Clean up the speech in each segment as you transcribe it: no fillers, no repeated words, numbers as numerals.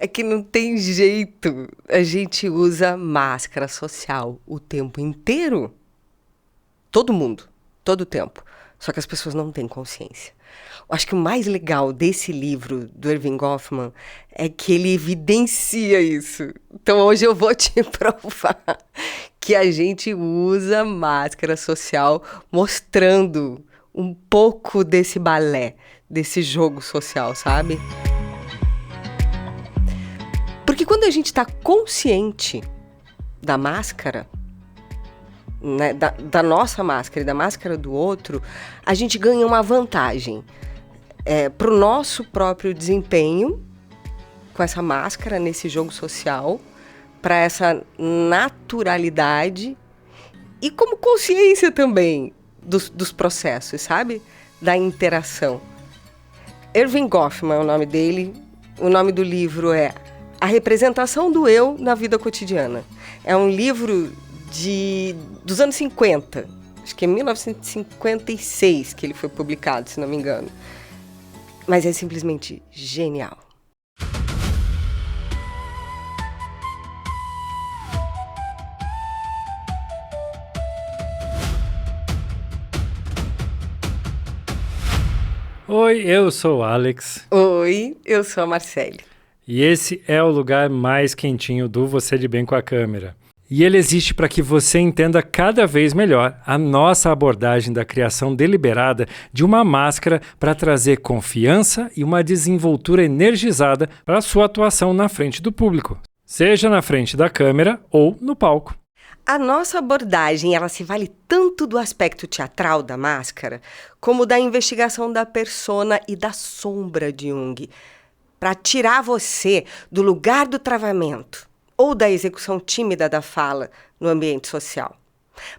É que não tem jeito. A gente usa máscara social o tempo inteiro. Todo mundo, todo o tempo. Só que as pessoas não têm consciência. Eu acho que o mais legal desse livro do Erving Goffman é que ele evidencia isso. Então hoje eu vou te provar que a gente usa máscara social mostrando um pouco desse balé, desse jogo social, sabe? Porque quando a gente está consciente da máscara, né, da nossa máscara e da máscara do outro, a gente ganha uma vantagem para o nosso próprio desempenho com essa máscara nesse jogo social, para essa naturalidade e como consciência também dos processos, sabe? Da interação. Erving Goffman é o nome dele, o nome do livro é A Representação do Eu na Vida Cotidiana. É um livro dos anos 50, acho que é 1956 que ele foi publicado, se não me engano. Mas é simplesmente genial. Oi, eu sou o Alex. Oi, eu sou a Marcele. E esse é o lugar mais quentinho do Você de Bem com a Câmera. E ele existe para que você entenda cada vez melhor a nossa abordagem da criação deliberada de uma máscara para trazer confiança e uma desenvoltura energizada para a sua atuação na frente do público, seja na frente da câmera ou no palco. A nossa abordagem, ela se vale tanto do aspecto teatral da máscara, como da investigação da persona e da sombra de Jung, para tirar você do lugar do travamento ou da execução tímida da fala no ambiente social.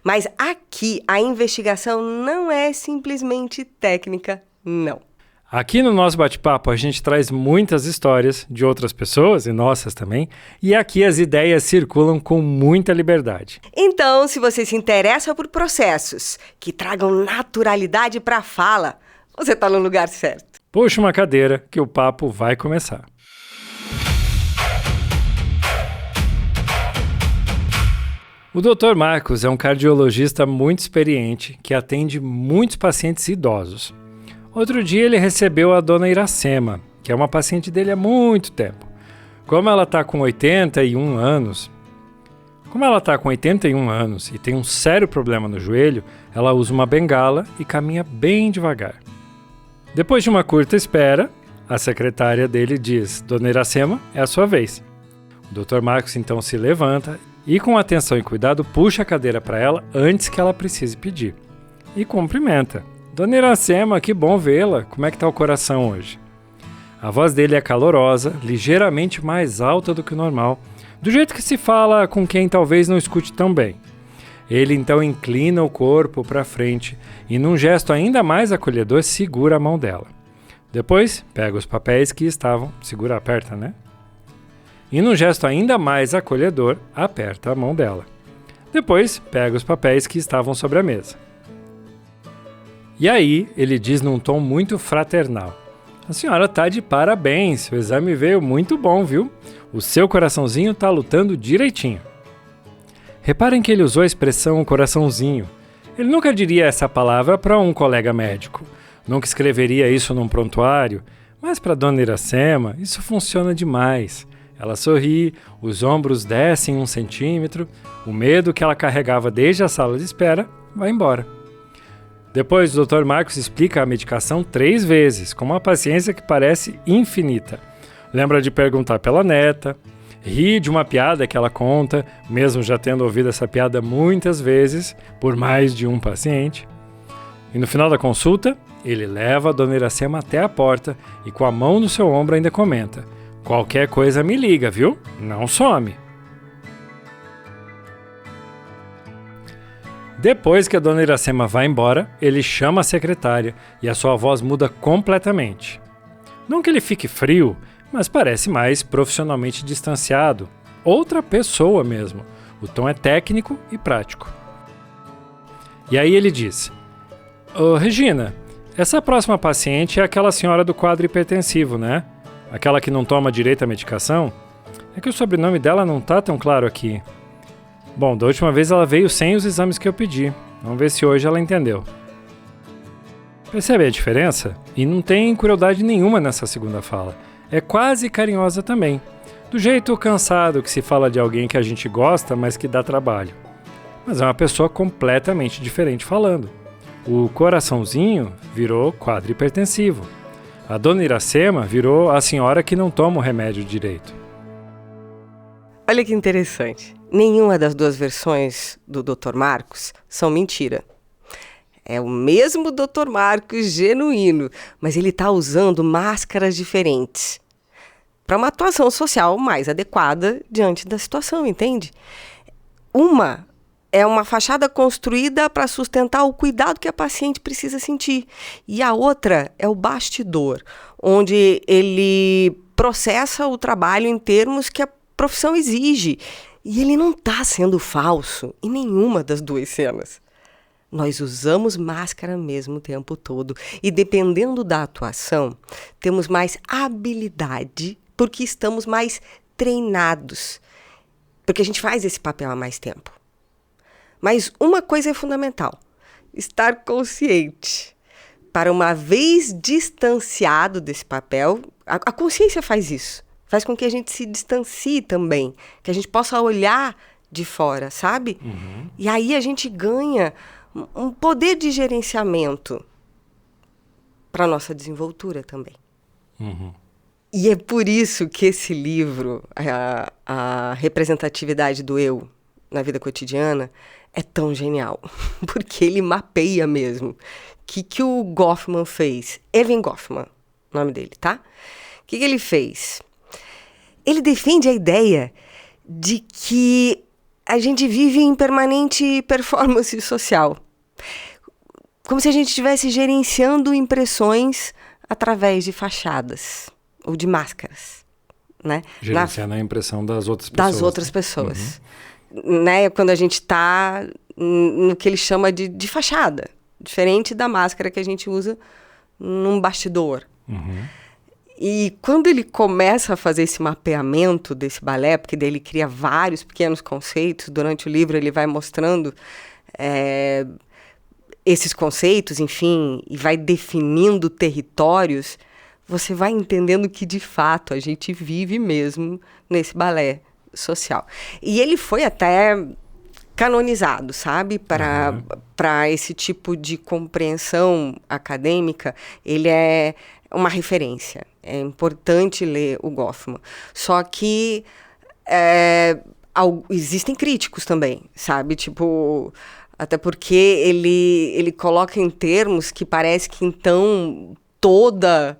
Mas aqui a investigação não é simplesmente técnica, não. Aqui no nosso bate-papo a gente traz muitas histórias de outras pessoas e nossas também, e aqui as ideias circulam com muita liberdade. Então, se você se interessa por processos que tragam naturalidade para a fala, você está no lugar certo. Puxa uma cadeira que o papo vai começar. O Dr. Marcos é um cardiologista muito experiente que atende muitos pacientes idosos. Outro dia ele recebeu a dona Iracema, que é uma paciente dele há muito tempo. Como ela está com 81 anos e tem um sério problema no joelho, ela usa uma bengala e caminha bem devagar. Depois de uma curta espera, a secretária dele diz: Dona Iracema, é a sua vez. O Dr. Marcos então se levanta e com atenção e cuidado puxa a cadeira para ela antes que ela precise pedir. E cumprimenta. Dona Iracema, que bom vê-la. Como é que está o coração hoje? A voz dele é calorosa, ligeiramente mais alta do que o normal, do jeito que se fala com quem talvez não escute tão bem. Ele então inclina o corpo para frente e num gesto ainda mais acolhedor segura a mão dela. Depois pega os papéis que estavam... aperta, né? E num gesto ainda mais acolhedor, aperta a mão dela. Depois, pega os papéis que estavam sobre a mesa. E aí, ele diz num tom muito fraternal: A senhora tá de parabéns, o exame veio muito bom, viu? O seu coraçãozinho tá lutando direitinho. Reparem que ele usou a expressão coraçãozinho. Ele nunca diria essa palavra para um colega médico. Nunca escreveria isso num prontuário. Mas para Dona Iracema, isso funciona demais. Ela sorri, os ombros descem 1 centímetro, o medo que ela carregava desde a sala de espera vai embora. Depois, o Dr. Marcos explica a medicação 3 vezes, com uma paciência que parece infinita. Lembra de perguntar pela neta, ri de uma piada que ela conta, mesmo já tendo ouvido essa piada muitas vezes, por mais de um paciente. E no final da consulta, ele leva a Dona Iracema até a porta e com a mão no seu ombro ainda comenta: Qualquer coisa me liga, viu? Não some. Depois que a Dona Iracema vai embora, ele chama a secretária e a sua voz muda completamente. Não que ele fique frio, mas parece mais profissionalmente distanciado. Outra pessoa mesmo. O tom é técnico e prático. E aí ele diz: Regina, essa próxima paciente é aquela senhora do quadro hipertensivo, né? aquela que não toma direito à medicação, é que o sobrenome dela não tá tão claro aqui. Bom, da última vez ela veio sem os exames que eu pedi. Vamos ver se hoje ela entendeu. Percebe a diferença? E não tem crueldade nenhuma nessa segunda fala. É quase carinhosa também. Do jeito cansado que se fala de alguém que a gente gosta, mas que dá trabalho. Mas é uma pessoa completamente diferente falando. O coraçãozinho virou quadro hipertensivo. A dona Iracema virou a senhora que não toma o remédio direito. Olha que interessante. Nenhuma das duas versões do Dr. Marcos são mentira. É o mesmo Dr. Marcos genuíno, mas ele está usando máscaras diferentes para uma atuação social mais adequada diante da situação, entende? Uma é uma fachada construída para sustentar o cuidado que a paciente precisa sentir. E a outra é o bastidor, onde ele processa o trabalho em termos que a profissão exige. E ele não está sendo falso em nenhuma das duas cenas. Nós usamos máscara mesmo o tempo todo. E dependendo da atuação, temos mais habilidade porque estamos mais treinados. Porque a gente faz esse papel há mais tempo. Mas uma coisa é fundamental: estar consciente. Para uma vez distanciado desse papel, a consciência faz isso. Faz com que a gente se distancie também. Que a gente possa olhar de fora, sabe? Uhum. E aí a gente ganha um poder de gerenciamento para a nossa desenvoltura também. Uhum. E é por isso que esse livro, a representatividade do eu na vida cotidiana, é tão genial. Porque ele mapeia mesmo. O que o Goffman fez? Erving Goffman, o nome dele, tá? O que ele fez? Ele defende a ideia de que a gente vive em permanente performance social. Como se a gente estivesse gerenciando impressões através de fachadas ou de máscaras, né? Gerenciando a impressão das outras pessoas. Das outras pessoas. Uhum. Né? Quando a gente está no que ele chama de fachada, diferente da máscara que a gente usa num bastidor. Uhum. E quando ele começa a fazer esse mapeamento desse balé, porque daí ele cria vários pequenos conceitos, durante o livro ele vai mostrando esses conceitos, enfim, e vai definindo territórios, você vai entendendo que, de fato, a gente vive mesmo nesse balé social. E ele foi até canonizado, sabe? Para esse tipo de compreensão acadêmica, ele é uma referência. É importante ler o Goffman. Só que existem críticos também, sabe? Tipo, até porque ele coloca em termos que parece que, então, toda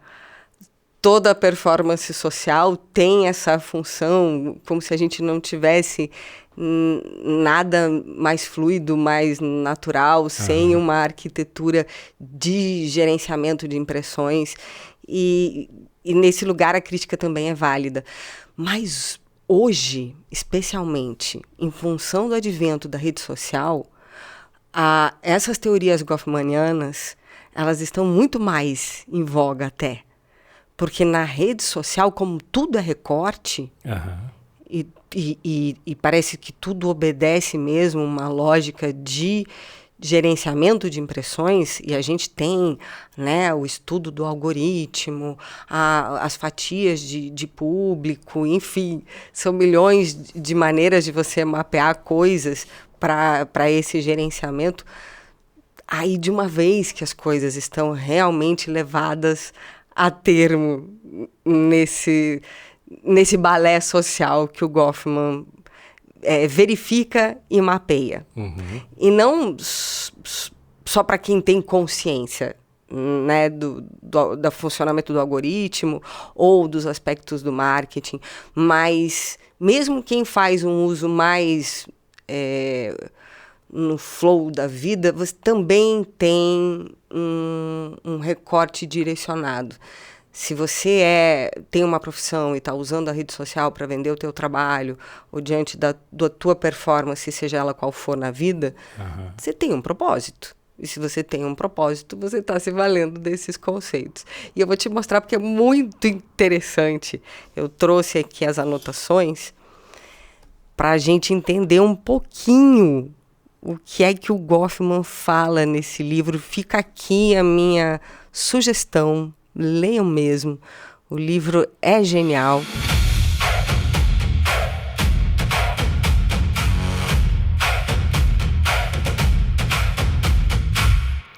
a performance social tem essa função, como se a gente não tivesse nada mais fluido, mais natural, sem uma arquitetura de gerenciamento de impressões. E nesse lugar a crítica também é válida. Mas hoje, especialmente, em função do advento da rede social, essas teorias goffmanianas, elas estão muito mais em voga até. Porque na rede social, como tudo é recorte, e parece que tudo obedece mesmo uma lógica de gerenciamento de impressões, e a gente tem, né, o estudo do algoritmo, as fatias de público, enfim, são milhões de maneiras de você mapear coisas para esse gerenciamento. Aí, de uma vez que as coisas estão realmente levadas a termo nesse balé social que o Goffman verifica e mapeia. Uhum. E não só para quem tem consciência, né, do funcionamento do algoritmo ou dos aspectos do marketing, mas mesmo quem faz um uso mais no flow da vida, você também tem um recorte direcionado. Se você tem uma profissão e está usando a rede social para vender o teu trabalho, ou diante da tua performance, seja ela qual for na vida, você tem um propósito. E se você tem um propósito, você está se valendo desses conceitos. E eu vou te mostrar porque é muito interessante. Eu trouxe aqui as anotações para a gente entender um pouquinho o que é que o Goffman fala nesse livro. Fica aqui a minha sugestão. Leiam mesmo. O livro é genial.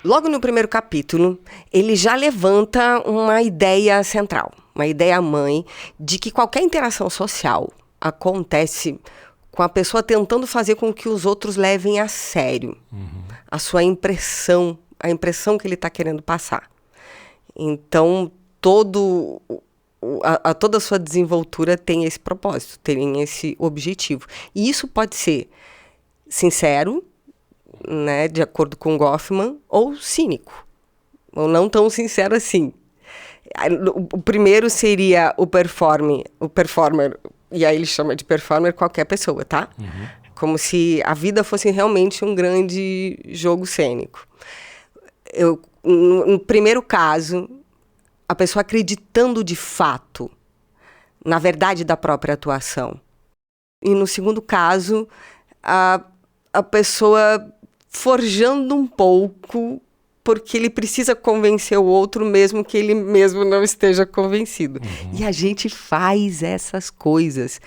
Logo no primeiro capítulo, ele já levanta uma ideia central, uma ideia mãe, de que qualquer interação social acontece com a pessoa tentando fazer com que os outros levem a sério a sua impressão, a impressão que ele está querendo passar. Então, toda a sua desenvoltura tem esse propósito, tem esse objetivo. E isso pode ser sincero, né, de acordo com Goffman, ou cínico, ou não tão sincero assim. O primeiro seria o performer, e aí ele chama de performer qualquer pessoa, tá? Como se a vida fosse realmente um grande jogo cênico. No primeiro caso, a pessoa acreditando de fato na verdade da própria atuação. E no segundo caso, a pessoa forjando um pouco porque ele precisa convencer o outro mesmo que ele mesmo não esteja convencido. E a gente faz essas coisas.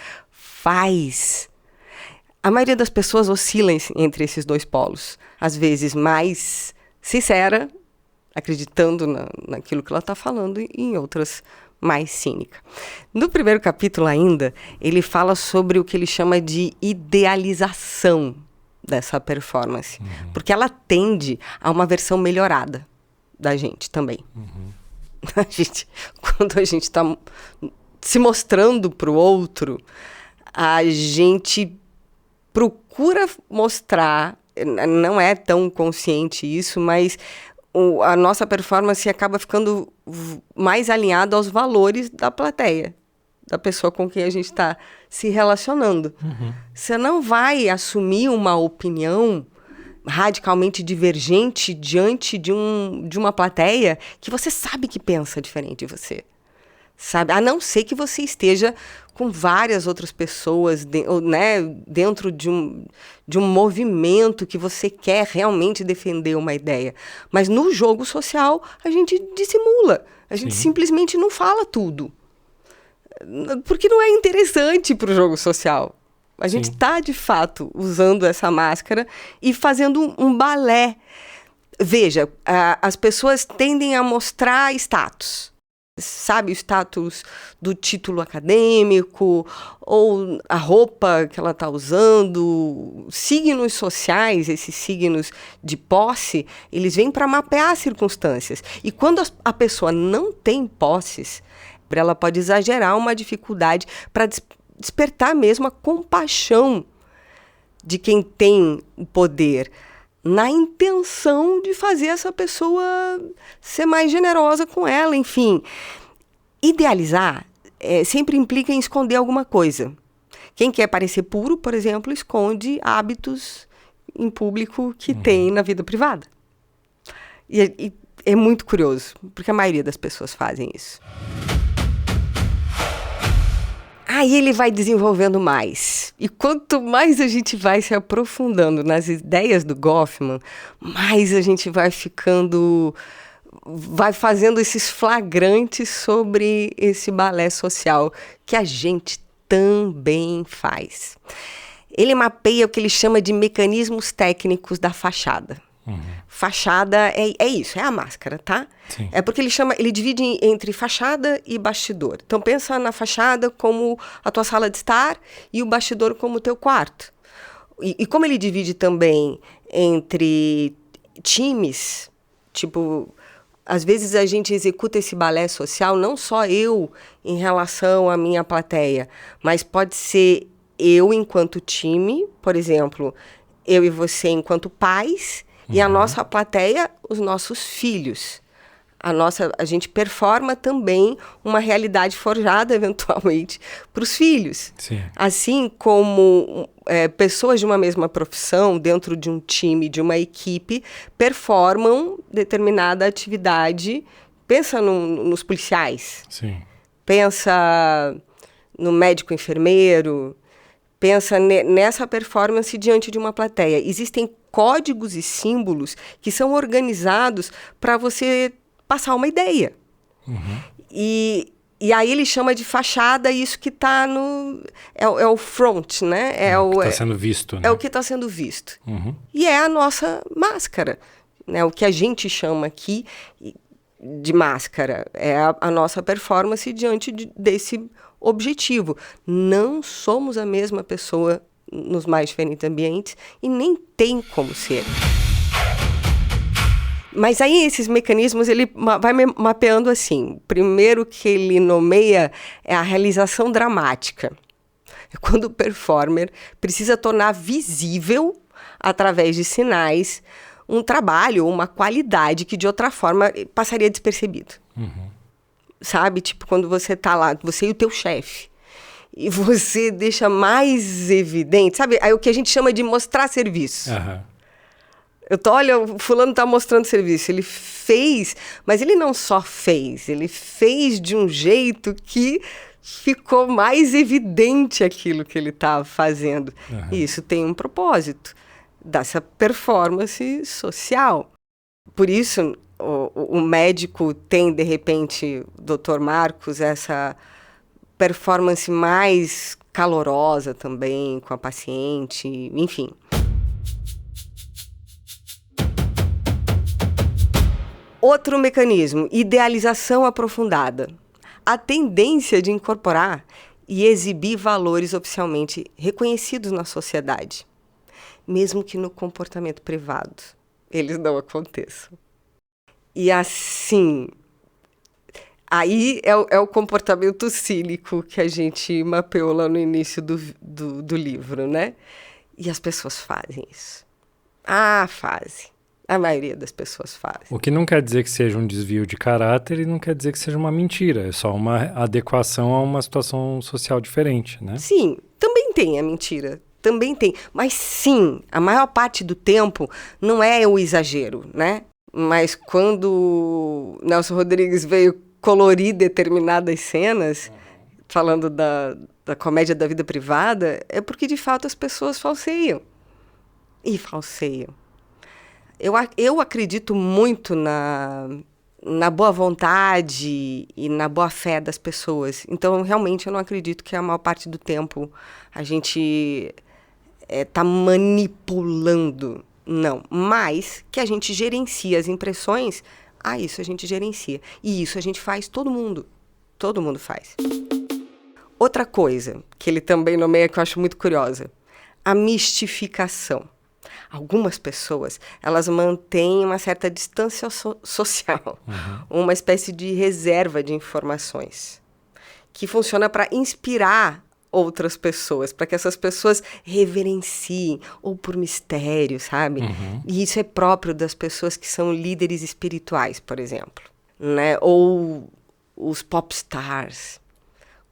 A maioria das pessoas oscila entre esses dois polos. Às vezes mais sincera, acreditando naquilo que ela está falando, e em outras mais cínica. No primeiro capítulo ainda, ele fala sobre o que ele chama de idealização dessa performance, porque ela tende a uma versão melhorada da gente também. Quando a gente está se mostrando para o outro, a gente procura mostrar, não é tão consciente isso, mas a nossa performance acaba ficando mais alinhada aos valores da plateia, da pessoa com quem a gente está se relacionando. Você não vai assumir uma opinião radicalmente divergente diante de uma plateia que você sabe que pensa diferente de você. Sabe? A não ser que você esteja com várias outras pessoas dentro de um movimento que você quer realmente defender uma ideia. Mas no jogo social, a gente dissimula. A gente simplesmente não fala tudo. Porque não é interessante para o jogo social. A gente está, de fato, usando essa máscara e fazendo um balé. Veja, as pessoas tendem a mostrar status. Sabe, o status do título acadêmico, ou a roupa que ela está usando. Signos sociais, esses signos de posse, eles vêm para mapear as circunstâncias. E quando a pessoa não tem posses, ela pode exagerar uma dificuldade para despertar mesmo a compaixão de quem tem o poder, na intenção de fazer essa pessoa ser mais generosa com ela, enfim. Idealizar sempre implica em esconder alguma coisa. Quem quer parecer puro, por exemplo, esconde hábitos em público que tem na vida privada. E é muito curioso, porque a maioria das pessoas fazem isso. Aí ele vai desenvolvendo mais. E quanto mais a gente vai se aprofundando nas ideias do Goffman, mais a gente vai fazendo esses flagrantes sobre esse balé social que a gente também faz. Ele mapeia o que ele chama de mecanismos técnicos da fachada. Fachada é isso, é a máscara, tá? Sim. É porque ele divide entre fachada e bastidor. Então pensa na fachada como a tua sala de estar e o bastidor como o teu quarto. E como ele divide também entre times, tipo, às vezes a gente executa esse balé social, não só eu em relação à minha plateia, mas pode ser eu enquanto time, por exemplo, eu e você enquanto pais, e a nossa plateia, os nossos filhos. A gente performa também uma realidade forjada, eventualmente, para os filhos. Sim. Assim como pessoas de uma mesma profissão, dentro de um time, de uma equipe, performam determinada atividade. Pensa nos policiais. Sim. Pensa no médico enfermeiro. Pensa nessa performance diante de uma plateia. Existem códigos e símbolos que são organizados para você passar uma ideia. Uhum. E aí ele chama de fachada isso que está no... É o front, né? O que está sendo visto, né? É o que está sendo visto. Uhum. E é a nossa máscara, né? O que a gente chama aqui de máscara. É a nossa performance diante desse objetivo. Não somos a mesma pessoa nos mais diferentes ambientes e nem tem como ser. Mas aí esses mecanismos ele vai mapeando assim. O primeiro que ele nomeia é a realização dramática. É quando o performer precisa tornar visível, através de sinais, um trabalho ou uma qualidade que de outra forma passaria despercebido. Uhum. Sabe? Tipo, quando você tá lá, você e o teu chefe, e você deixa mais evidente, sabe? Aí o que a gente chama de mostrar serviço. Uhum. Olha, o fulano tá mostrando serviço. Ele fez, mas ele não só fez, ele fez de um jeito que ficou mais evidente aquilo que ele estava fazendo. Uhum. E isso tem um propósito dessa performance social. Por isso, o médico tem, de repente, o Dr. Marcos, essa performance mais calorosa também com a paciente, enfim. Outro mecanismo, idealização aprofundada. A tendência de incorporar e exibir valores oficialmente reconhecidos na sociedade, mesmo que no comportamento privado eles não aconteçam. E assim, aí é o comportamento cínico que a gente mapeou lá no início do livro, né? E as pessoas fazem isso. Fazem. A maioria das pessoas fazem. O que não quer dizer que seja um desvio de caráter e não quer dizer que seja uma mentira. É só uma adequação a uma situação social diferente, né? Sim, também tem a mentira. Também tem. Mas sim, a maior parte do tempo não é o exagero, né? Mas quando Nelson Rodrigues veio colorir determinadas cenas, falando da comédia da vida privada, é porque de fato as pessoas falseiam. E falseiam. Eu acredito muito na boa vontade e na boa fé das pessoas. Então, realmente, eu não acredito que a maior parte do tempo a gente está manipulando. Não. Mas que a gente gerencia as impressões, isso a gente gerencia. E isso a gente faz, todo mundo. Todo mundo faz. Outra coisa que ele também nomeia, que eu acho muito curiosa, a mistificação. Algumas pessoas, elas mantêm uma certa distância social, uma espécie de reserva de informações, que funciona para inspirar outras pessoas, para que essas pessoas reverenciem, ou por mistério, sabe? E isso é próprio das pessoas que são líderes espirituais, por exemplo, né? Ou os pop stars.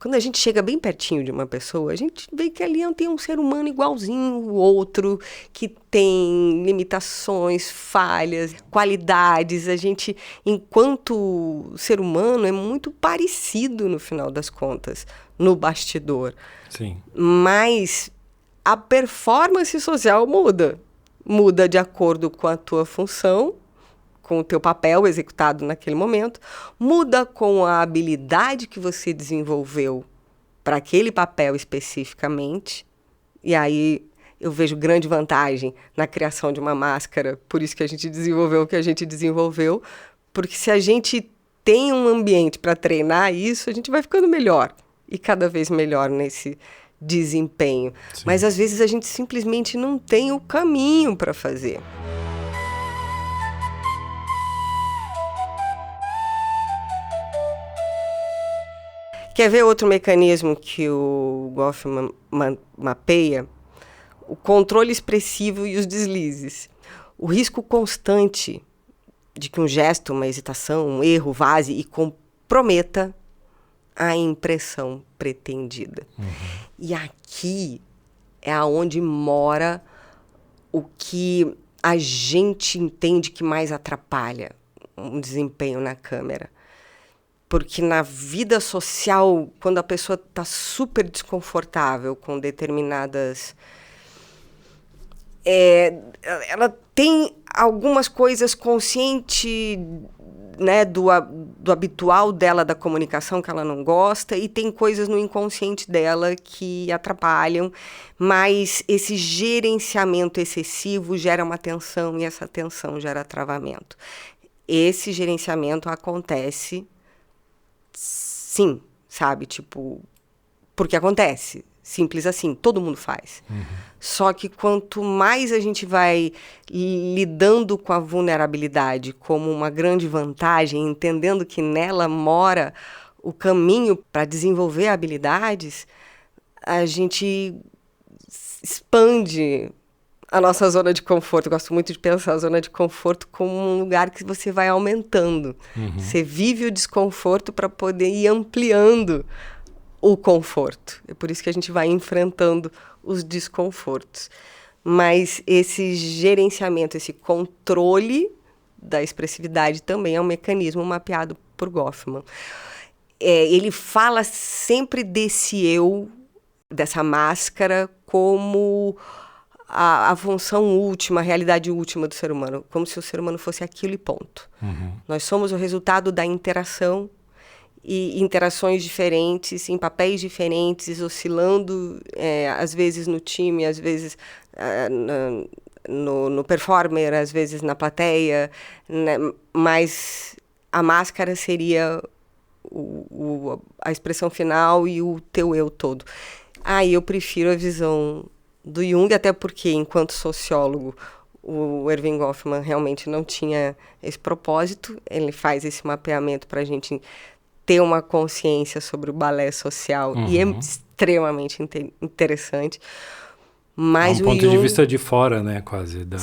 Quando a gente chega bem pertinho de uma pessoa, a gente vê que ali tem um ser humano igualzinho o outro, que tem limitações, falhas, qualidades. A gente, enquanto ser humano, é muito parecido, no final das contas, no bastidor. Sim. Mas a performance social muda. Muda de acordo com a tua função, com o teu papel executado naquele momento, muda com a habilidade que você desenvolveu para aquele papel especificamente, e aí eu vejo grande vantagem na criação de uma máscara, por isso que a gente desenvolveu o que a gente desenvolveu, porque se a gente tem um ambiente para treinar isso, a gente vai ficando melhor, e cada vez melhor nesse desempenho. Sim. Mas às vezes a gente simplesmente não tem o caminho para fazer. Quer ver outro mecanismo que o Goffman mapeia? O controle expressivo e os deslizes. O risco constante de que um gesto, uma hesitação, um erro vaze e comprometa a impressão pretendida. E aqui é aonde mora o que a gente entende que mais atrapalha um desempenho na câmera. Porque na vida social, quando a pessoa está super desconfortável com determinadas... ela tem algumas coisas consciente, né, do habitual dela, da comunicação, que ela não gosta, e tem coisas no inconsciente dela que atrapalham, mas esse gerenciamento excessivo gera uma tensão, e essa tensão gera travamento. Esse gerenciamento acontece, sim, sabe? Tipo, porque acontece. Simples assim, todo mundo faz. Só que quanto mais a gente vai lidando com a vulnerabilidade como uma grande vantagem, entendendo que nela mora o caminho para desenvolver habilidades, a gente expande a nossa zona de conforto. Eu gosto muito de pensar a zona de conforto como um lugar que você vai aumentando. Você vive o desconforto para poder ir ampliando o conforto. É por isso que a gente vai enfrentando os desconfortos. Mas esse gerenciamento, esse controle da expressividade também é um mecanismo mapeado por Goffman. Ele fala sempre desse eu, dessa máscara, como a função última, a realidade última do ser humano, como se o ser humano fosse aquilo e ponto. Nós somos o resultado da interação, e interações diferentes, em papéis diferentes, oscilando, às vezes no time, às vezes no performer, às vezes na plateia, né? Mas a máscara seria a expressão final e o teu eu todo. Eu prefiro a visão do Jung, até porque, enquanto sociólogo, o Erving Goffman realmente não tinha esse propósito. Ele faz esse mapeamento para a gente ter uma consciência sobre o balé social, e é extremamente interessante. Mas um ponto de vista de fora, né, quase, da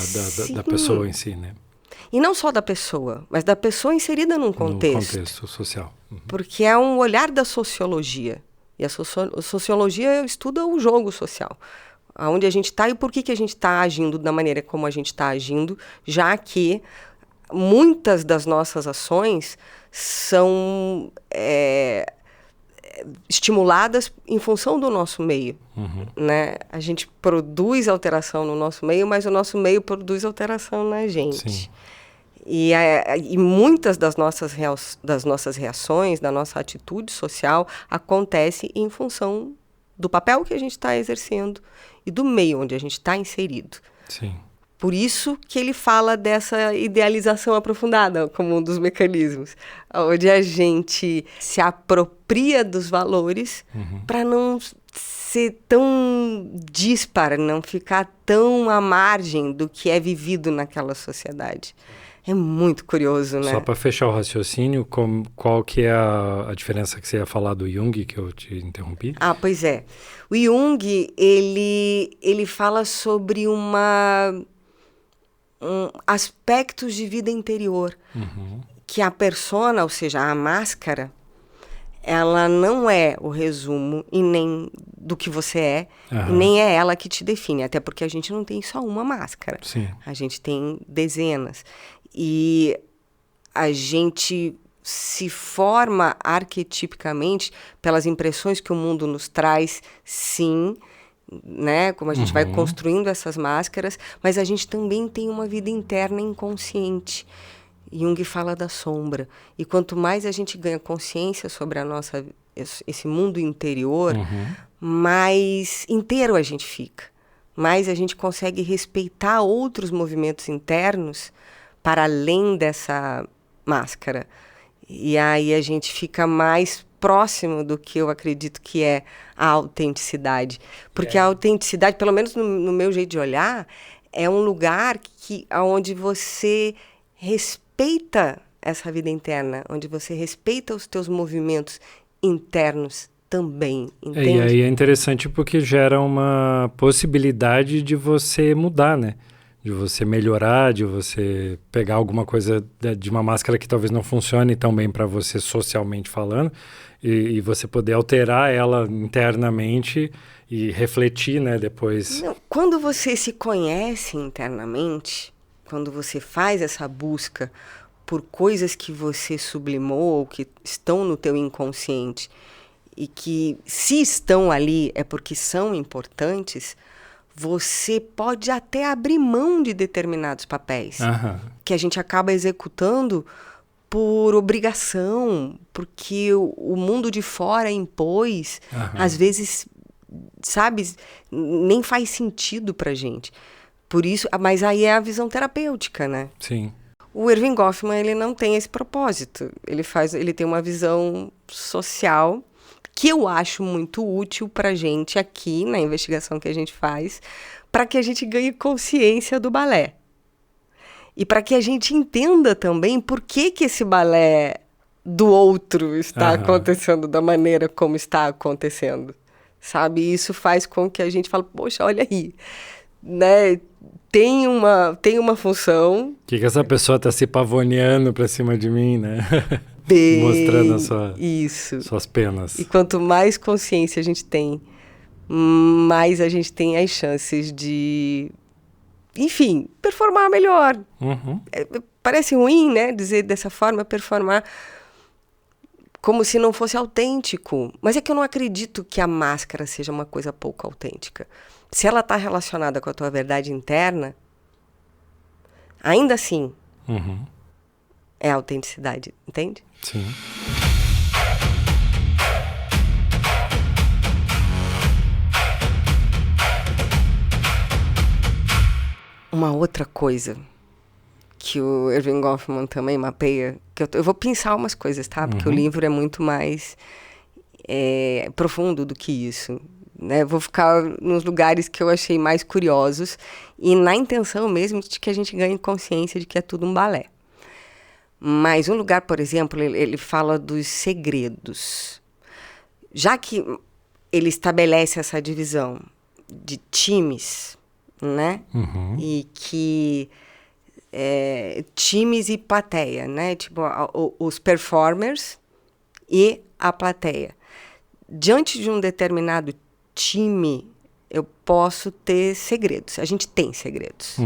pessoa em si, né? E não só da pessoa, mas da pessoa inserida num contexto. No contexto social. Porque é um olhar da sociologia. E a sociologia estuda o jogo social. Aonde a gente está e por que a gente está agindo da maneira como a gente está agindo, já que muitas das nossas ações são estimuladas em função do nosso meio. Né? A gente produz alteração no nosso meio, mas o nosso meio produz alteração na gente. Sim. E muitas das nossas reações, da nossa atitude social, acontece em função do papel que a gente está exercendo e do meio onde a gente está inserido. Sim. Por isso que ele fala dessa idealização aprofundada como um dos mecanismos, onde a gente se apropria dos valores para não ser tão dispar, não ficar tão à margem do que é vivido naquela sociedade. É muito curioso, né? Só para fechar o raciocínio, qual que é a diferença que você ia falar do Jung, que eu te interrompi? Pois é. O Jung, ele fala sobre aspectos de vida interior, que a persona, ou seja, a máscara, ela não é o resumo e nem do que você é, e nem é ela que te define, até porque a gente não tem só uma máscara. Sim. A gente tem dezenas. E a gente se forma arquetipicamente pelas impressões que o mundo nos traz, sim, né? Como a gente vai construindo essas máscaras, mas a gente também tem uma vida interna inconsciente. Jung fala da sombra. E quanto mais a gente ganha consciência sobre esse mundo interior, mais inteiro a gente fica. Mais a gente consegue respeitar outros movimentos internos para além dessa máscara. E aí a gente fica mais próximo do que eu acredito que é a autenticidade. Porque a autenticidade, pelo menos no meu jeito de olhar, é um lugar onde você respeita essa vida interna, onde você respeita os teus movimentos internos também, entende? E aí é interessante porque gera uma possibilidade de você mudar, né? de você melhorar, de você pegar alguma coisa de uma máscara que talvez não funcione tão bem para você socialmente falando, e você poder alterar ela internamente e refletir, né, depois. Não, quando você se conhece internamente, quando você faz essa busca por coisas que você sublimou, que estão no teu inconsciente, e que se estão ali é porque são importantes, você pode até abrir mão de determinados papéis que a gente acaba executando por obrigação, porque o mundo de fora impôs, às vezes, sabe, nem faz sentido pra gente. Por isso, mas aí é a visão terapêutica, né? Sim. O Erving Goffman, ele não tem esse propósito. Ele tem uma visão social que eu acho muito útil para a gente aqui, na investigação que a gente faz, para que a gente ganhe consciência do balé. E para que a gente entenda também por que esse balé do outro está acontecendo da maneira como está acontecendo. Sabe? Isso faz com que a gente fale, poxa, olha aí, né? Tem uma função. O que essa pessoa está se pavoneando para cima de mim, né? Mostrando suas penas. E quanto mais consciência a gente tem, mais a gente tem as chances de, enfim, performar melhor. Parece ruim, né? Dizer dessa forma, performar como se não fosse autêntico. Mas é que eu não acredito que a máscara seja uma coisa pouco autêntica. Se ela está relacionada com a tua verdade interna, ainda assim, é autenticidade, entende? Sim. Uma outra coisa que o Erving Goffman também mapeia, que eu vou pensar umas coisas, tá? Porque o livro é muito mais profundo do que isso. Né? Vou ficar nos lugares que eu achei mais curiosos e na intenção mesmo de que a gente ganhe consciência de que é tudo um balé. Mas um lugar, por exemplo, ele fala dos segredos. Já que ele estabelece essa divisão de times, né? E que times e plateia, né? Tipo, os performers e a plateia. Diante de um determinado time, eu posso ter segredos. A gente tem segredos.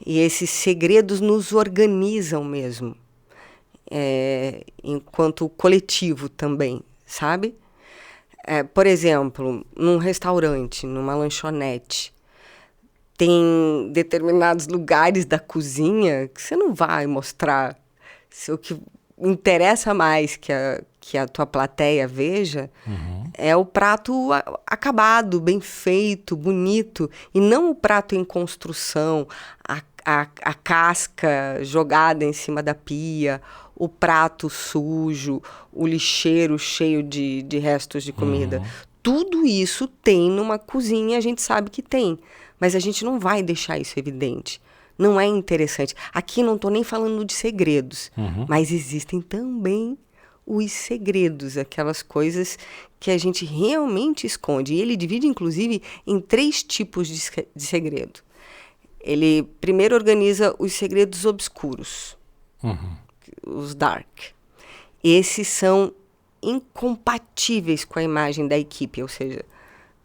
E esses segredos nos organizam mesmo, enquanto coletivo também, sabe? Por exemplo, num restaurante, numa lanchonete, tem determinados lugares da cozinha que você não vai mostrar. O que interessa mais que a tua plateia veja é o prato acabado, bem feito, bonito, e não o prato em construção, a casca jogada em cima da pia, o prato sujo, o lixeiro cheio de restos de comida. Tudo isso tem numa cozinha, a gente sabe que tem, mas a gente não vai deixar isso evidente. Não é interessante. Aqui não estou nem falando de segredos, mas existem também os segredos, aquelas coisas que a gente realmente esconde. E ele divide, inclusive, em 3 tipos de segredo. Ele primeiro organiza os segredos obscuros, os dark. Esses são incompatíveis com a imagem da equipe, ou seja,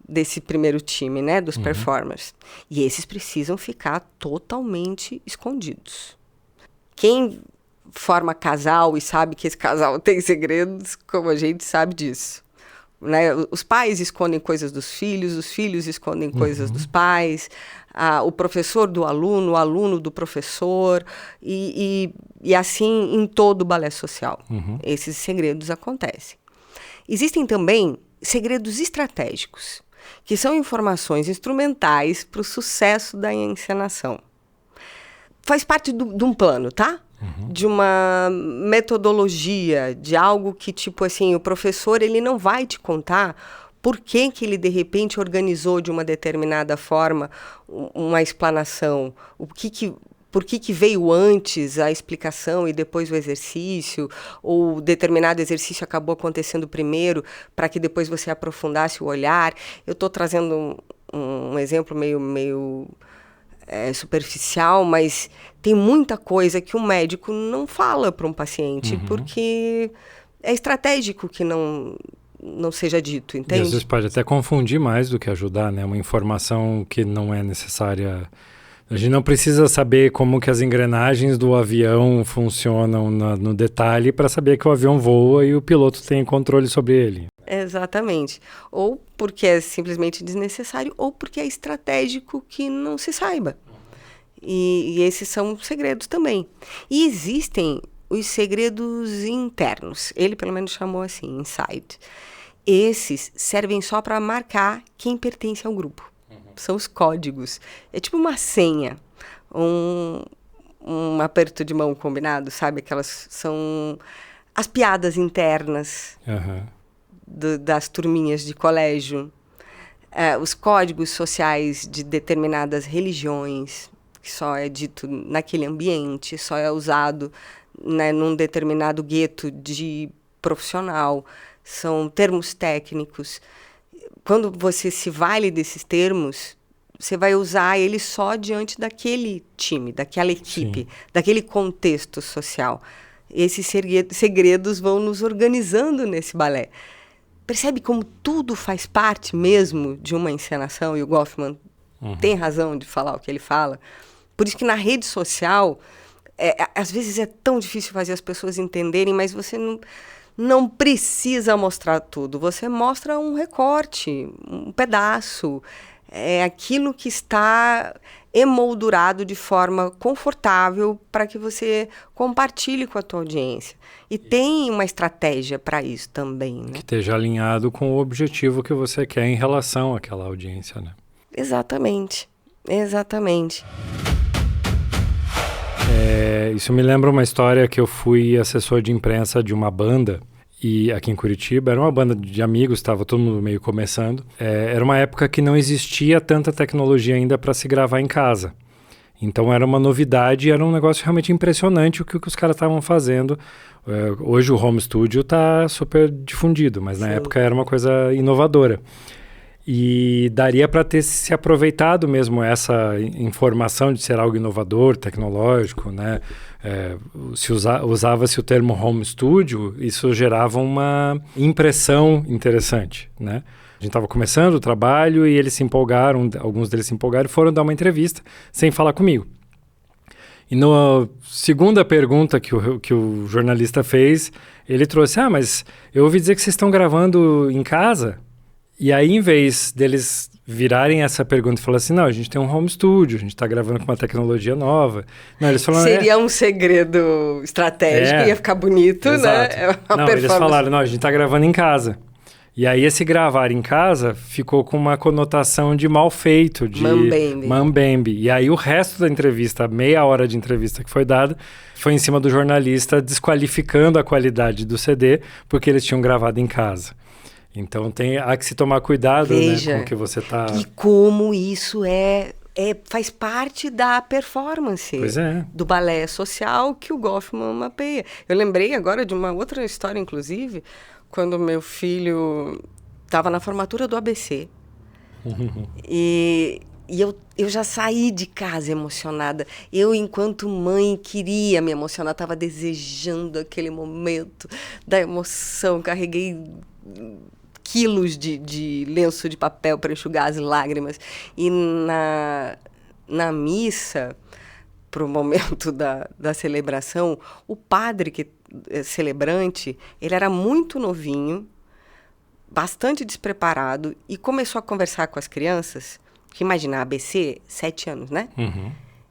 desse primeiro time, né, dos performers. E esses precisam ficar totalmente escondidos. Quem forma casal e sabe que esse casal tem segredos, como a gente sabe disso. Né? Os pais escondem coisas dos filhos, os filhos escondem coisas dos pais, o professor do aluno, o aluno do professor, e assim em todo o balé social. Esses segredos acontecem. Existem também segredos estratégicos, que são informações instrumentais para o sucesso da encenação. Faz parte de um plano, tá? De uma metodologia, de algo que, tipo assim, o professor ele não vai te contar por que ele, de repente, organizou de uma determinada forma uma explanação, por que veio antes a explicação e depois o exercício, ou determinado exercício acabou acontecendo primeiro para que depois você aprofundasse o olhar. Eu estou trazendo um exemplo meio superficial, mas tem muita coisa que o médico não fala para um paciente, porque é estratégico que não seja dito, E entende? às vezes pode até confundir mais do que ajudar, né? Uma informação que não é necessária. A gente não precisa saber como que as engrenagens do avião funcionam no detalhe para saber que o avião voa e o piloto tem controle sobre ele. Exatamente. Ou porque é simplesmente desnecessário, ou porque é estratégico que não se saiba. E esses são segredos também. E existem os segredos internos. Ele, pelo menos, chamou assim, inside. Esses servem só para marcar quem pertence ao grupo. São os códigos. É tipo uma senha. Um aperto de mão combinado, sabe? Aquelas são as piadas internas das turminhas de colégio. Os códigos sociais de determinadas religiões, que só é dito naquele ambiente, só é usado, né, num determinado gueto de profissional. São termos técnicos. Quando você se vale desses termos, você vai usar eles só diante daquele time, daquela equipe, daquele contexto social. Esses segredos vão nos organizando nesse balé. Percebe como tudo faz parte mesmo de uma encenação? E o Goffman tem razão de falar o que ele fala. Por isso que na rede social, às vezes é tão difícil fazer as pessoas entenderem, mas você não precisa mostrar tudo. Você mostra um recorte, um pedaço. É aquilo que está emoldurado de forma confortável para que você compartilhe com a tua audiência. E tem uma estratégia para isso também, né? Que esteja alinhado com o objetivo que você quer em relação àquela audiência, né? Exatamente. Isso me lembra uma história que eu fui assessor de imprensa de uma banda, e aqui em Curitiba, era uma banda de amigos, estava todo mundo meio começando. Era uma época que não existia tanta tecnologia ainda para se gravar em casa. Então era uma novidade, era um negócio realmente impressionante o que os caras estavam fazendo. Hoje o home studio está super difundido, mas na época era uma coisa inovadora. E daria para ter se aproveitado mesmo essa informação de ser algo inovador, tecnológico, né? Usava-se o termo home studio, isso gerava uma impressão interessante, né? A gente estava começando o trabalho e eles se empolgaram, alguns deles se empolgaram e foram dar uma entrevista sem falar comigo. E na segunda pergunta que o jornalista fez, ele trouxe, mas eu ouvi dizer que vocês estão gravando em casa? E aí, em vez deles virarem essa pergunta e falar assim, não, a gente tem um home studio, a gente está gravando com uma tecnologia nova. Não, eles falaram, seria um segredo estratégico, ia ficar bonito, exato. Né? Não, eles falaram, não, a gente está gravando em casa. E aí esse gravar em casa ficou com uma conotação de mal feito, de mambembe. E aí o resto da entrevista, meia hora de entrevista que foi dada, foi em cima do jornalista desqualificando a qualidade do CD, porque eles tinham gravado em casa. Então há que se tomar cuidado, Veja, né, com o que você está... E como isso faz parte da performance do balé social que o Goffman mapeia. Eu lembrei agora de uma outra história, inclusive, quando meu filho estava na formatura do ABC. E eu já saí de casa emocionada. Eu, enquanto mãe, queria me emocionar, estava desejando aquele momento da emoção, carreguei quilos de lenço de papel para enxugar as lágrimas. E na missa, para o momento da celebração, o padre celebrante, ele era muito novinho, bastante despreparado, e começou a conversar com as crianças, que imagina, ABC, 7 anos, né?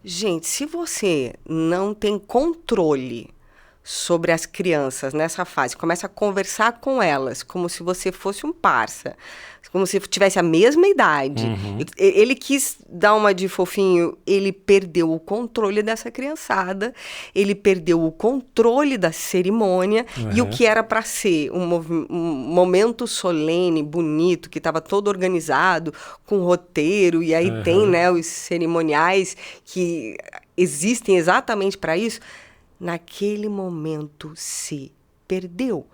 Gente, se você não tem controle sobre as crianças nessa fase, começa a conversar com elas como se você fosse um parça, como se tivesse a mesma idade. Ele quis dar uma de fofinho, ele perdeu o controle dessa criançada, ele perdeu o controle da cerimônia, e o que era para ser um momento solene, bonito, que estava todo organizado, com roteiro, e aí tem, né, os cerimoniais que existem exatamente para isso. Naquele momento se perdeu.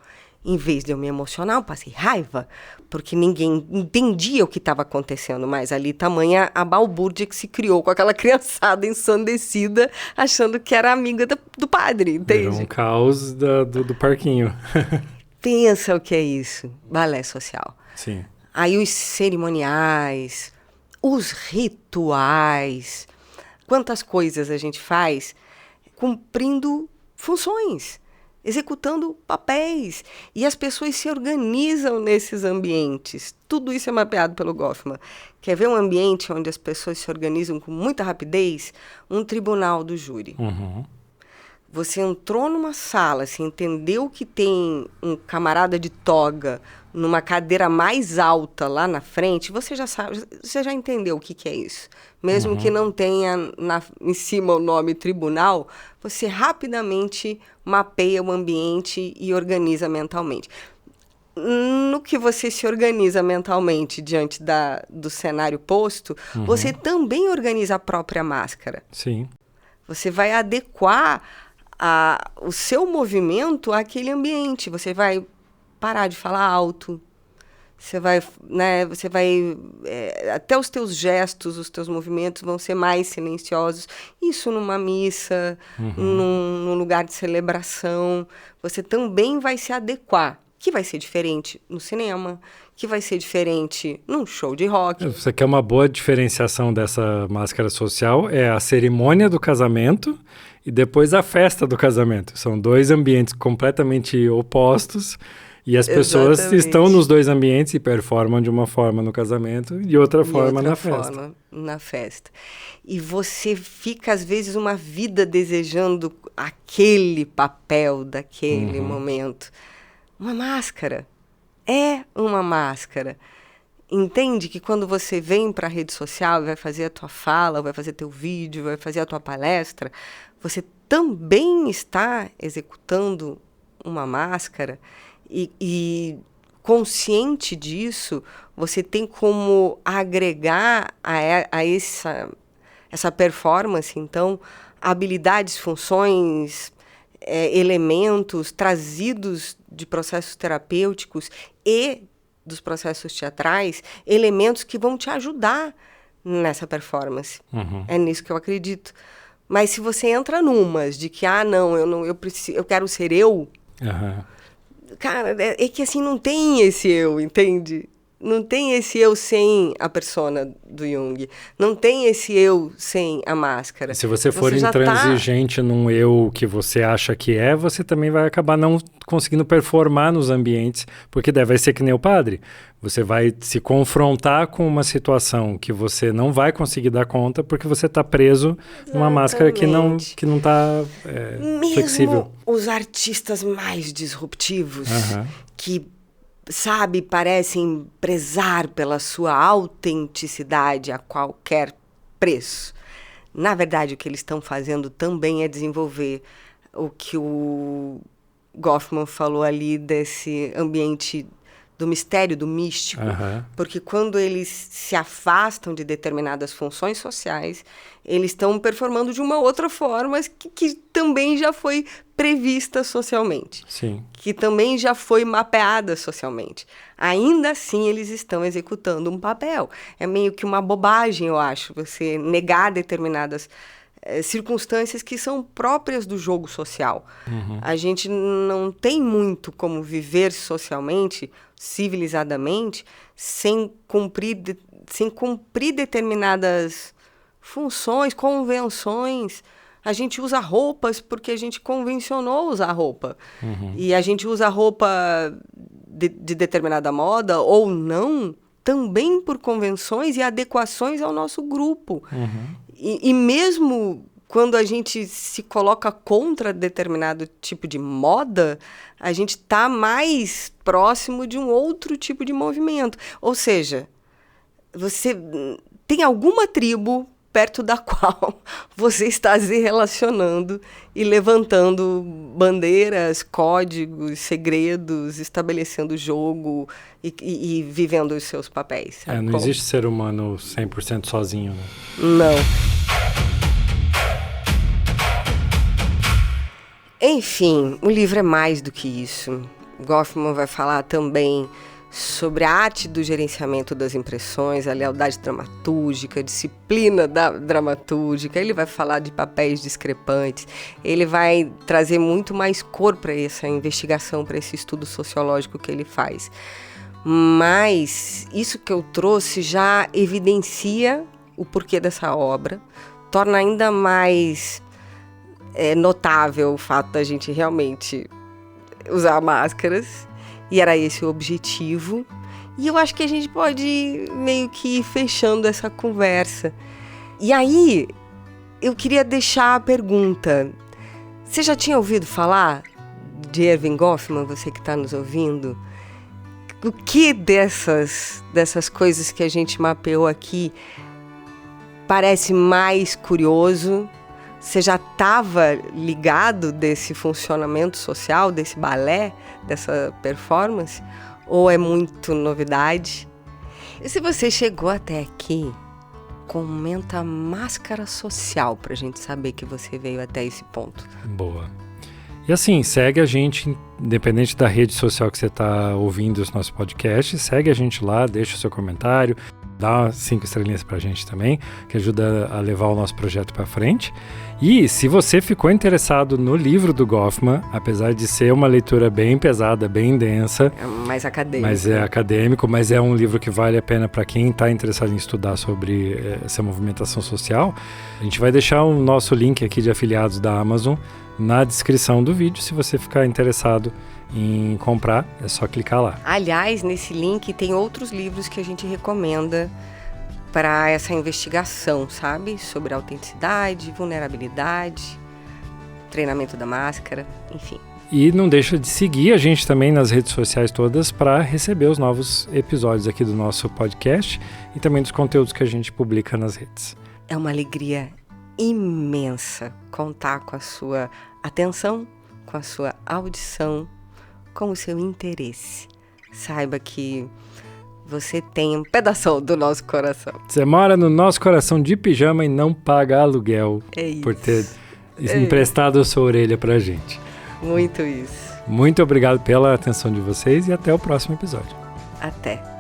Em vez de eu me emocionar, eu passei raiva, porque ninguém entendia o que estava acontecendo mais ali. Tamanha a balbúrdia que se criou com aquela criançada ensandecida, achando que era amiga do padre, entende? Virou um caos do parquinho. Pensa o que é isso, balé social. Sim. Aí os cerimoniais, os rituais, quantas coisas a gente faz cumprindo funções, executando papéis. E as pessoas se organizam nesses ambientes. Tudo isso é mapeado pelo Goffman. Quer ver um ambiente onde as pessoas se organizam com muita rapidez? Um tribunal do júri. Uhum. Você entrou numa sala, você entendeu que tem um camarada de toga numa cadeira mais alta lá na frente, você já sabe, você já entendeu o que é isso. Mesmo que não tenha em cima o nome tribunal, você rapidamente mapeia o ambiente e organiza mentalmente. No que você se organiza mentalmente diante do cenário posto, você também organiza a própria máscara. Sim. Você vai adequar o seu movimento àquele ambiente. Você vai parar de falar alto. Você vai, até os teus gestos, os teus movimentos vão ser mais silenciosos. Isso numa missa, num lugar de celebração. Você também vai se adequar, que vai ser diferente no cinema, que vai ser diferente num show de rock. Você quer uma boa diferenciação dessa máscara social? É a cerimônia do casamento e depois a festa do casamento. São dois ambientes completamente opostos e as pessoas estão nos dois ambientes e performam de uma forma no casamento e outra forma na festa. E você fica, às vezes, uma vida desejando aquele papel daquele momento. Uma máscara. É uma máscara. Entende que quando você vem para a rede social e vai fazer a tua fala, vai fazer teu vídeo, vai fazer a tua palestra, você também está executando uma máscara e consciente disso, você tem como agregar a essa performance, então, habilidades, funções, elementos trazidos de processos terapêuticos e dos processos teatrais, elementos que vão te ajudar nessa performance. É nisso que eu acredito. Mas se você entra numas de que, eu quero ser eu, cara, é que assim, não tem esse eu, entende? Não tem esse eu sem a persona do Jung. Não tem esse eu sem a máscara. Se você for intransigente num eu que você acha que você também vai acabar não conseguindo performar nos ambientes, porque daí vai ser que nem o padre. Você vai se confrontar com uma situação que você não vai conseguir dar conta porque você está preso numa máscara que não está flexível. Mesmo os artistas mais disruptivos que parecem prezar pela sua autenticidade a qualquer preço. Na verdade, o que eles estão fazendo também é desenvolver o que o Goffman falou ali desse ambiente do mistério, do místico. Porque quando eles se afastam de determinadas funções sociais, eles estão performando de uma outra forma que também já foi prevista socialmente. Sim. Que também já foi mapeada socialmente. Ainda assim, eles estão executando um papel. É meio que uma bobagem, eu acho, você negar determinadas circunstâncias que são próprias do jogo social. A gente não tem muito como viver socialmente, civilizadamente, sem cumprir determinadas funções, convenções. A gente usa roupas porque a gente convencionou usar roupa. E a gente usa roupa de determinada moda ou não, também por convenções e adequações ao nosso grupo. E mesmo quando a gente se coloca contra determinado tipo de moda, a gente está mais próximo de um outro tipo de movimento. Ou seja, você tem alguma tribo perto da qual você está se relacionando e levantando bandeiras, códigos, segredos, estabelecendo jogo e vivendo os seus papéis. Não existe ser humano 100% sozinho, né? Não. Enfim, o livro é mais do que isso. Goffman vai falar também sobre a arte do gerenciamento das impressões, a lealdade dramatúrgica, a disciplina dramatúrgica. Ele vai falar de papéis discrepantes. Ele vai trazer muito mais cor para essa investigação, para esse estudo sociológico que ele faz. Mas isso que eu trouxe já evidencia o porquê dessa obra, torna ainda mais notável o fato da gente realmente usar máscaras. E era esse o objetivo. E eu acho que a gente pode meio que ir fechando essa conversa. E aí, eu queria deixar a pergunta. Você já tinha ouvido falar de Erving Goffman, você que está nos ouvindo? O que dessas coisas que a gente mapeou aqui parece mais curioso? Você já estava ligado desse funcionamento social, desse balé, dessa performance? Ou é muito novidade? E se você chegou até aqui, comenta máscara social pra gente saber que você veio até esse ponto. Boa. E assim, segue a gente, independente da rede social que você está ouvindo os nossos podcasts, segue a gente lá, deixa o seu comentário, dá 5 estrelinhas pra gente também, que ajuda a levar o nosso projeto para frente. E se você ficou interessado no livro do Goffman, apesar de ser uma leitura bem pesada, bem densa, é mais acadêmico. Mas é acadêmico, mas é um livro que vale a pena para quem está interessado em estudar sobre essa movimentação social. A gente vai deixar o nosso link aqui de afiliados da Amazon na descrição do vídeo. Se você ficar interessado em comprar, é só clicar lá. Aliás, nesse link tem outros livros que a gente recomenda para essa investigação, sabe? Sobre autenticidade, vulnerabilidade, treinamento da máscara, enfim. E não deixa de seguir a gente também nas redes sociais todas para receber os novos episódios aqui do nosso podcast e também dos conteúdos que a gente publica nas redes. É uma alegria imensa contar com a sua atenção, com a sua audição, com o seu interesse. Saiba que você tem um pedaço do nosso coração. Você mora no nosso coração de pijama e não paga aluguel por ter emprestado a sua orelha pra gente. Muito isso. Muito obrigado pela atenção de vocês e até o próximo episódio. Até.